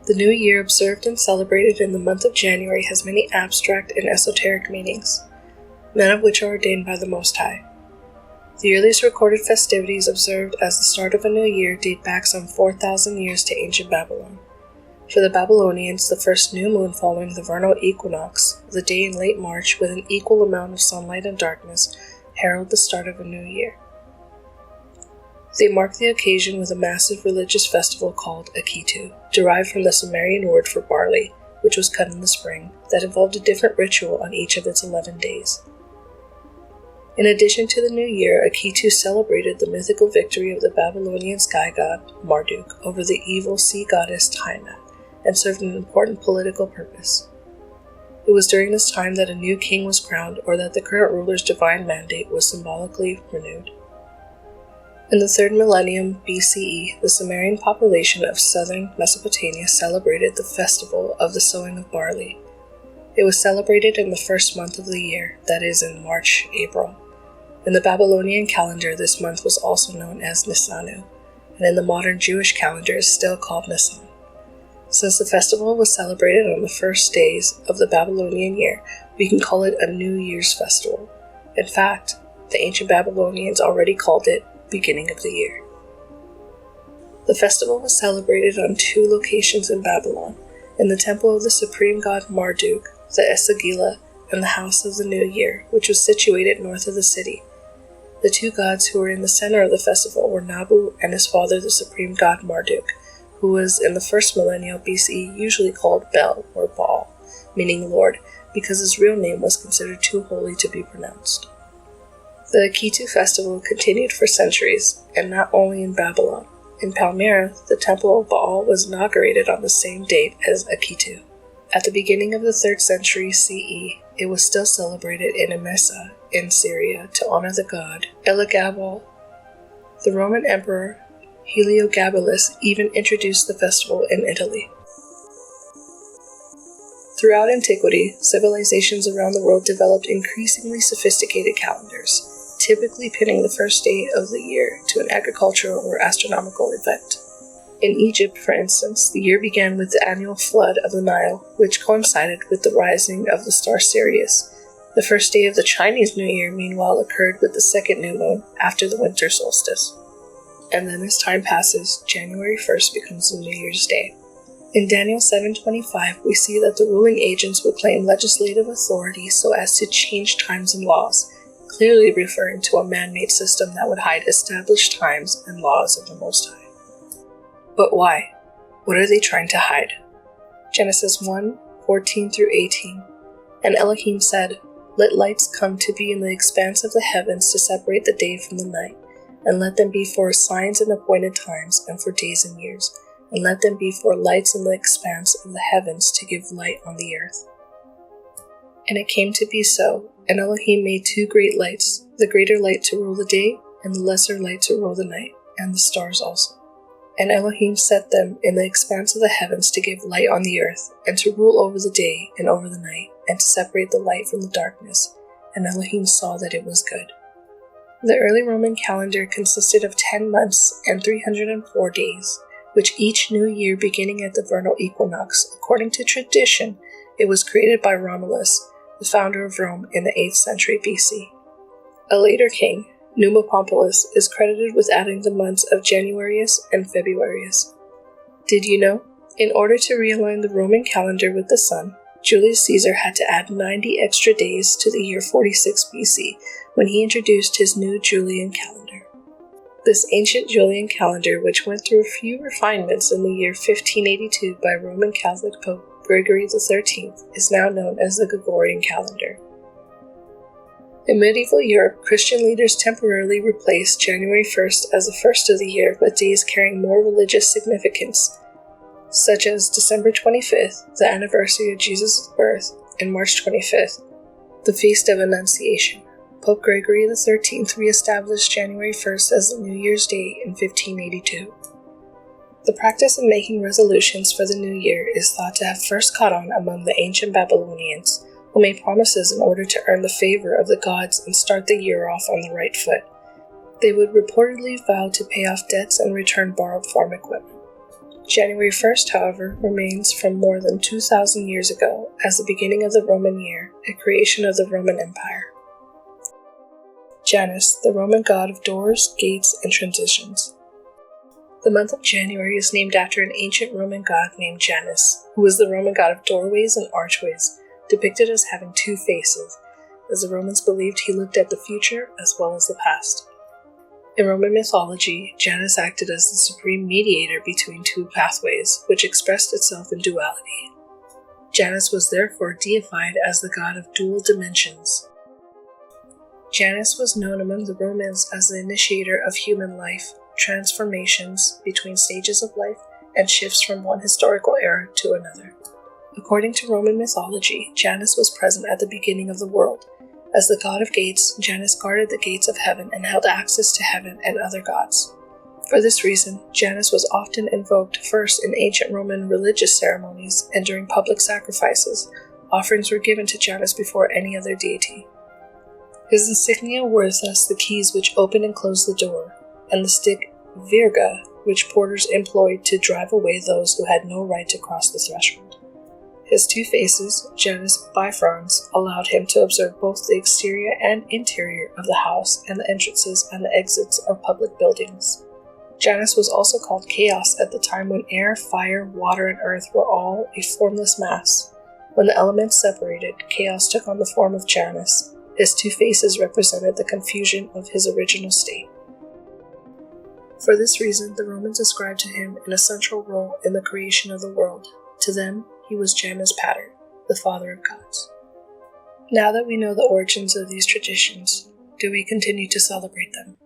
The new year observed and celebrated in the month of January has many abstract and esoteric meanings, none of which are ordained by the Most High. The earliest recorded festivities observed as the start of a new year date back some 4,000 years to ancient Babylon. For the Babylonians, the first new moon following the vernal equinox, the day in late March with an equal amount of sunlight and darkness, herald the start of a new year. They mark the occasion with a massive religious festival called Akitu, derived from the Sumerian word for barley, which was cut in the spring, that involved a different ritual on each of its 11 days. In addition to the new year, Akitu celebrated the mythical victory of the Babylonian sky god, Marduk, over the evil sea goddess Tiamat, and served an important political purpose. It was during this time that a new king was crowned, or that the current ruler's divine mandate was symbolically renewed. In the 3rd millennium BCE, the Sumerian population of southern Mesopotamia celebrated the festival of the sowing of barley. It was celebrated in the first month of the year, that is, in March-April. In the Babylonian calendar, this month was also known as Nisanu, and in the modern Jewish calendar is still called Nisan. Since the festival was celebrated on the first days of the Babylonian year, we can call it a New Year's festival. In fact, the ancient Babylonians already called it beginning of the year. The festival was celebrated on 2 locations in Babylon, in the temple of the supreme god Marduk, the Esagila, and the house of the new year, which was situated north of the city. The 2 gods who were in the center of the festival were Nabu and his father, the supreme god Marduk, who was in the 1st millennium BCE usually called Bel or Baal, meaning Lord, because his real name was considered too holy to be pronounced. The Akitu festival continued for centuries, and not only in Babylon. In Palmyra, the temple of Baal was inaugurated on the same date as Akitu. At the beginning of the 3rd century CE, it was still celebrated in Emesa, in Syria, to honor the god Elagabal. The Roman emperor Heliogabalus even introduced the festival in Italy. Throughout antiquity, civilizations around the world developed increasingly sophisticated calendars, typically pinning the first day of the year to an agricultural or astronomical event. In Egypt, for instance, the year began with the annual flood of the Nile, which coincided with the rising of the star Sirius. The first day of the Chinese New Year, meanwhile, occurred with the 2nd new moon after the winter solstice. And then as time passes, January 1st becomes the New Year's Day. In Daniel 7:25, we see that the ruling agents would claim legislative authority so as to change times and laws, clearly referring to a man-made system that would hide established times and laws of the Most High. But why? What are they trying to hide? Genesis 1:14-18. And Elohim said, "Let lights come to be in the expanse of the heavens to separate the day from the night, and let them be for signs and appointed times, and for days and years, and let them be for lights in the expanse of the heavens to give light on the earth." And it came to be so, and Elohim made 2 great lights, the greater light to rule the day, and the lesser light to rule the night, and the stars also. And Elohim set them in the expanse of the heavens to give light on the earth, and to rule over the day and over the night, and to separate the light from the darkness. And Elohim saw that it was good. The early Roman calendar consisted of 10 months and 304 days, which each new year beginning at the vernal equinox. According to tradition, it was created by Romulus, the founder of Rome, in the 8th century BC. A later king, Numipompolus, is credited with adding the months of Januarius and Februarius. Did you know? In order to realign the Roman calendar with the sun, Julius Caesar had to add 90 extra days to the year 46 BC when he introduced his new Julian calendar. This ancient Julian calendar, which went through a few refinements in the year 1582 by Roman Catholic Pope Gregory XIII, is now known as the Gregorian calendar. In medieval Europe, Christian leaders temporarily replaced January 1st as the first of the year with days carrying more religious significance, such as December 25th, the anniversary of Jesus' birth, and March 25th, the Feast of Annunciation. Pope Gregory XIII re-established January 1st as the New Year's Day in 1582. The practice of making resolutions for the new year is thought to have first caught on among the ancient Babylonians, who made promises in order to earn the favor of the gods and start the year off on the right foot. They would reportedly vow to pay off debts and return borrowed farm equipment. January 1st, however, remains from more than 2,000 years ago as the beginning of the Roman year, a creation of the Roman Empire. Janus, the Roman god of doors, gates, and transitions. The month of January is named after an ancient Roman god named Janus, who was the Roman god of doorways and archways, depicted as having two faces, as the Romans believed he looked at the future as well as the past. In Roman mythology, Janus acted as the supreme mediator between two pathways, which expressed itself in duality. Janus was therefore deified as the god of dual dimensions. Janus was known among the Romans as the initiator of human life, transformations between stages of life, and shifts from one historical era to another. According to Roman mythology, Janus was present at the beginning of the world. As the god of gates, Janus guarded the gates of heaven and held access to heaven and other gods. For this reason, Janus was often invoked first in ancient Roman religious ceremonies and during public sacrifices. Offerings were given to Janus before any other deity. His insignia were thus the keys which opened and closed the door, and the stick virga, which porters employed to drive away those who had no right to cross the threshold. His two faces, Janus bifrons, allowed him to observe both the exterior and interior of the house and the entrances and the exits of public buildings. Janus was also called Chaos at the time when air, fire, water, and earth were all a formless mass. When the elements separated, Chaos took on the form of Janus. His two faces represented the confusion of his original state. For this reason, the Romans ascribed to him an essential role in the creation of the world. To them, he was Janus Pater, the father of gods. Now that we know the origins of these traditions, do we continue to celebrate them?